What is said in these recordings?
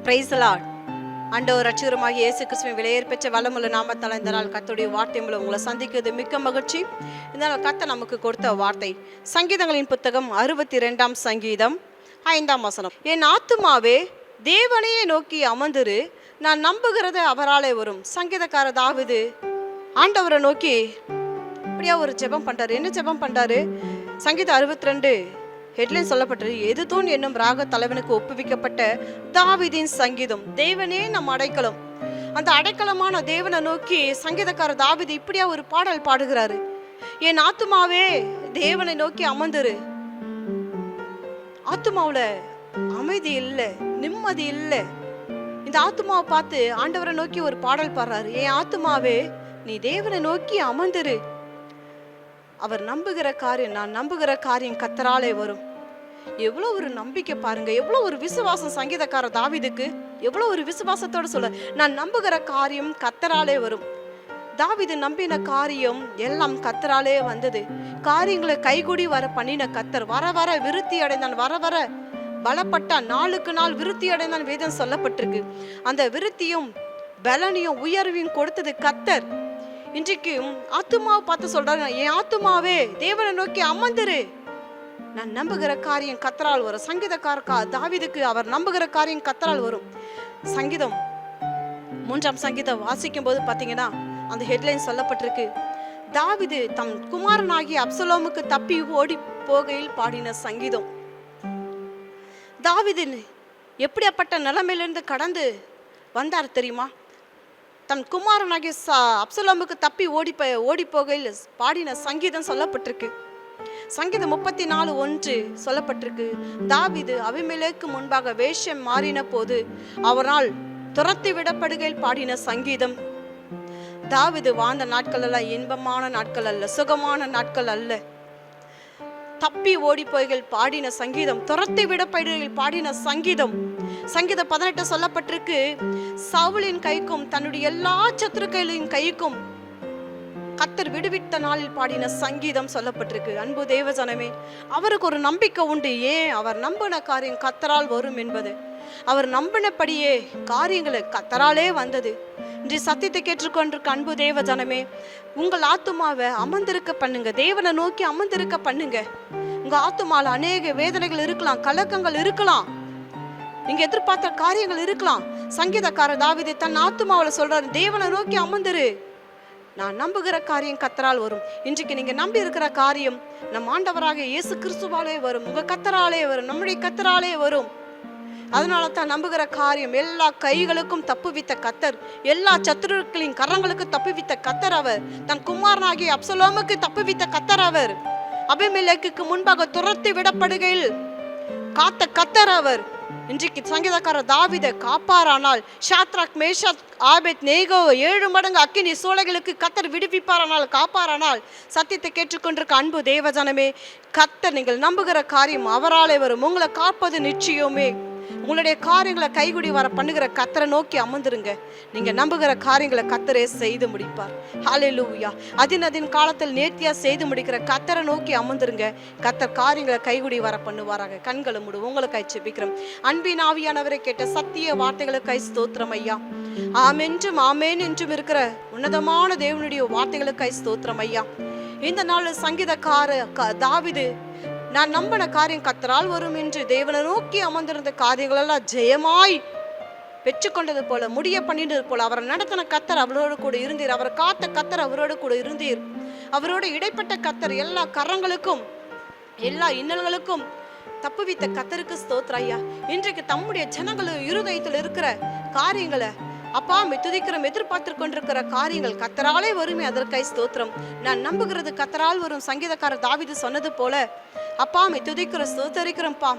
Praise the Lord. ஆண்டவர் ரட்சகருமாகிய இயேசு கிறிஸ்துவின் விலையேற பெற்ற வல்லமுள்ள நாமத்தால் இந்த நாள் கர்த்தருடைய வார்த்தை மூலம் உங்களை சந்திக்கிறது மிக்க மகிழ்ச்சி. இந்த நாள் கர்த்தர் நமக்கு கொடுத்த வார்த்தை சங்கீதங்களின் புத்தகம் 62ஆம் சங்கீதம் 5ஆம் வசனம். என் ஆத்துமாவே தேவனையே நோக்கி அமர்ந்திரு, நான் நம்புகிறது அவராலே வரும். சங்கீதக்கார தாவீது ஆண்டவரை நோக்கி இப்படியா ஒரு ஜெபம் பண்றாரு. என்ன ஜெபம் பண்றாரு? சங்கீதம் 62 ஹெட்லைன் சொல்லப்பட்டது, எதுதோன் என்னும் ராக தலைவனுக்கு ஒப்புவிக்கப்பட்ட தாவீதின் சங்கீதம். தேவனே நம் அடைக்கலம். அந்த அடைக்கலமான தேவனை நோக்கி சங்கீதக்கார தாவீது இப்படியா ஒரு பாடல் பாடுகிறாரு. என் ஆத்துமாவே தேவனை நோக்கி அமர்ந்துரு. ஆத்துமாவுல அமைதி இல்லை, நிம்மதி இல்லை. இந்த ஆத்துமாவை பார்த்து ஆண்டவரை நோக்கி ஒரு பாடல் பாடுறாரு. என் ஆத்துமாவே நீ தேவனை நோக்கி அமர்ந்துரு. அவர் நம்புகிற காரியம், நான் நம்புகிற காரியம் கர்த்தராலே வரும். எவ்வளவு ஒரு நம்பிக்கை பாருங்க, எவ்வளவு ஒரு விசுவாசம் சங்கீதக்கார தாவீதுக்கு. எவ்வளவு ஒரு விசுவாசத்தோட சொல்ல, நான் நம்புகிற காரியம் கர்த்தராலே வரும். தாவீது நம்பின காரியம் எல்லாம் கர்த்தராலே வந்தது. காரியங்களை கைகூடி வர பண்ணின கர்த்தர். வர வர விருத்தி அடைந்தான், வர வர பலப்பட்டான், நாளுக்கு நாள் விருத்தி அடைந்தான் வேதம் சொல்லப்பட்டிருக்கு. அந்த விருத்தியும் பலனையும் உயர்வையும் கொடுத்தது கர்த்தர். இன்றைக்கு ஆத்துமாவை பார்த்து சொல்றாரு, என் ஆத்துமாவே தேவனை நோக்கி அமர்ந்துரு, நான் நம்புகிற காரியம் கர்த்தரால் வரும். சங்கீதக்கார தாவீதுக்கு அவர் நம்புகிற காரியம் கர்த்தரால் வரும். சங்கீதம் 3ஆம் சங்கீதம் வாசிக்கும் போது பாத்தீங்கன்னா அந்த ஹெட்லைன் சொல்லப்பட்டிருக்கு, தாவீது தம் குமாரனாகிய அப்சலோமுக்கு தப்பி ஓடி போகையில் பாடின சங்கீதம். தாவீது எப்படிப்பட்ட நிலைமையிலிருந்து கடந்து வந்தார் தெரியுமா? தன் குமாரனாகிய அப்சலோமுக்கு தப்பி ஓடி போகையில் பாடின சங்கீதம் சொல்லப்பட்டிருக்கு. சங்கீதம் 34:1 சொல்லப்பட்டிருக்கு, தாவீது அபிமெலேக்கு முன்பாக வேஷம் மாறின போது அவரால் துரத்தி விடப்படுகையில் பாடின சங்கீதம். தாவீது வாழ்ந்த நாட்கள் அல்ல இன்பமான நாட்கள் அல்ல, சுகமான நாட்கள் அல்ல. தப்பி ஓடி போய்கள் பாடின சங்கீதம், துரத்தி விடப்படுகையில் பாடின சங்கீதம். சங்கீதம் 18 சொல்லப்பட்டிருக்கு, சவுலின் கைக்கும் தன்னுடைய எல்லா சத்துருக்களின் கைக்கும் கர்த்தர் விடுவித்த நாளில் பாடின சங்கீதம் சொல்லப்பட்டிருக்கு. அன்பு தேவஜனமே, அவருக்கு ஒரு நம்பிக்கை உண்டு. ஏன்? அவர் நம்பின காரியம் கர்த்தரால் வரும் என்பது. அவர் நம்பினபடியே காரியங்களை கர்த்தராலே வந்தது. இன்று சத்தியத்தை கேட்டுக்கொண்டிருக்க அன்பு தேவஜனமே, உங்கள் ஆத்துமாவை அமர்ந்திருக்க பண்ணுங்க, தேவனை நோக்கி அமர்ந்திருக்க பண்ணுங்க. உங்க ஆத்துமால அநேக வேதனைகள் இருக்கலாம், கலக்கங்கள் இருக்கலாம், நீங்க எதிர்பார்த்த காரியங்கள் இருக்கலாம். சங்கீதக்கார தாவீது தன் ஆத்துமாவில சொல்றாரு, தேவனை நோக்கி அமர்ந்துரு, நான் நம்புகிற காரியம் கர்த்தரால் வரும். இன்றைக்கு நீங்க நம்பி இருக்கிற காரியம் நம் ஆண்டவராக இயேசு கிறிஸ்துவாலே வரும், உங்க கர்த்தராலே வரும், நம்முடைய கர்த்தராலே வரும். அதனால தான் நம்புகிற காரியம் எல்லா கைகளுக்கும் தப்புவித்த கர்த்தர், எல்லா சத்துருக்களின் கரங்களுக்கு தப்புவித்த கர்த்தர் அவர். தன் குமாரனாகிய அப்சலோமுக்கு தப்புவித்த கர்த்தர் அவர். அபிமெலேக்குக்கு முன்பாக துரத்தி விடப்படுகையில் காத்த கர்த்தர் அவர். இன்றைக்கு சங்கீதக்கார தாவீதை காப்பாரானால் ஷாத்ராக் மேஷாக் ஆபேத் நேகோ 7 மடங்கு அக்கினி சூளைகளுக்கு கர்த்தர் விடுவிப்பாரானால், காப்பாரானால், சத்தியத்தை கேட்டுக்கொண்டிருக்க அன்பு தேவஜனமே, கர்த்தர் நீங்கள் நம்புகிற காரியம் அவராலே வரும். உங்களை காப்பது நிச்சயமே. உங்களுடைய காரியங்களை கைகுடி வர பண்ணுகிற கர்த்தரை நோக்கி அமர்ந்துருங்க. நீங்க நம்புகிற காரியங்களை கர்த்தரே செய்து முடிப்பார். ஹல்லேலூயா. அதின் காலத்தில் நேர்த்தியா செய்து முடிக்கிற கர்த்தரை நோக்கி அமர்ந்துருங்க. கர்த்தர் காரியங்களை கைகுடி வர பண்ணுவாராக. கண்களை மூடு, உங்களுக்காய் ஜெபிக்கிறோம். அன்பின் ஆவியானவரை கேட்ட சத்திய வார்த்தைகளுக்காய் ஸ்தோத்திரம் ஐயா. ஆமென்றும் ஆமேன் என்றும் இருக்கிற உன்னதமான தேவனுடைய வார்த்தைகளுக்காய் ஸ்தோத்திரம் ஐயா. இந்த நாள் சங்கீதக்கார தாவீது நான் நம்பின காரியம் கர்த்தரால் வரும் என்று தேவனை நோக்கி அமர்ந்திருந்த காரியங்கள் எல்லாம் ஜெயமாய் பெற்றுக்கொண்டது போல, முடிய பண்ணினது போல அவரை நடத்தின கர்த்தர் அவரோடு கூட இருந்தீர். அவரை காத்த கர்த்தர் அவரோடு கூட இருந்தீர். அவரோடு இடைப்பட்ட கர்த்தர் எல்லா கரங்களுக்கும் எல்லா இன்னல்களுக்கும் தப்புவித்த கர்த்தருக்கு ஸ்தோத்திரம் ஐயா. இன்றைக்கு தம்முடைய ஜனங்கள் இருதயத்தில் இருக்கிற காரியங்களை அப்பா துதிக்கிறோம், எதிர்பார்த்து கொண்டிருக்கிற காரியங்கள் கர்த்தராலே வருமே, அதற்காய் ஸ்தோத்திரம். நான் நம்புகிறது கர்த்தரால் வரும். சங்கீதக்காரர் தாவீது சொன்னது போல அப்பா துதிக்கிற ஸ்தோத்தரிக்கிறோம்ப்பா.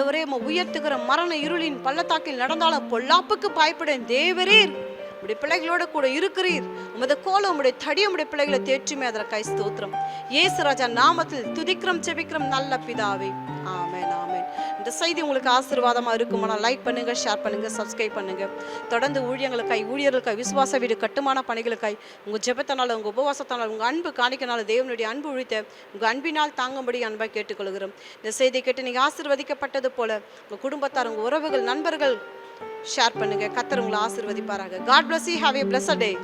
ஒரே உயர்த்துகிற மரண இருளின் பள்ளத்தாக்கில் நடந்தாலும் பொல்லாப்புக்கு பயப்படேன். தேவரீர் உடைய பிள்ளைகளோட கூட இருக்கிறீர். உமது கோலம் உடைய தடி உடைய பிள்ளைகளை தேற்றுமே, அதற்காய் ஸ்தோத்திரம். இயேசு ராஜா நாமத்தில் துதிக்கிறோம், ஜெபிக்கிறோம் நல்ல பிதாவே. ஆமென் ஆமென். இந்த செய்தி உங்களுக்கு ஆசீர்வாதமாக இருக்குமானால் லைக் பண்ணுங்க, ஷேர் பண்ணுங்க, சப்ஸ்கிரைப் பண்ணுங்க. தொடர்ந்து ஊழியர்களுக்காய் விசுவாச வீடு கட்டுமான பணிகளுக்காய் உங்கள் ஜெபத்தினால, உங்கள் உபவாசத்தினால், உங்கள் அன்பு காணிக்கனால தேவனுடைய அன்பு உழித்த உங்கள் அன்பினால் தாங்கும்படி அன்பாக கேட்டுக்கொள்கிறோம். இந்த செய்தியை கேட்டு நீங்கள் ஆசீர்வதிக்கப்பட்டது போல உங்கள் குடும்பத்தார், உங்கள் உறவுகள், நண்பர்கள் ஷேர் பண்ணுங்க. கர்த்தர் உங்களை ஆசீர்வதிப்பாராக. God bless you. Have a blessed day.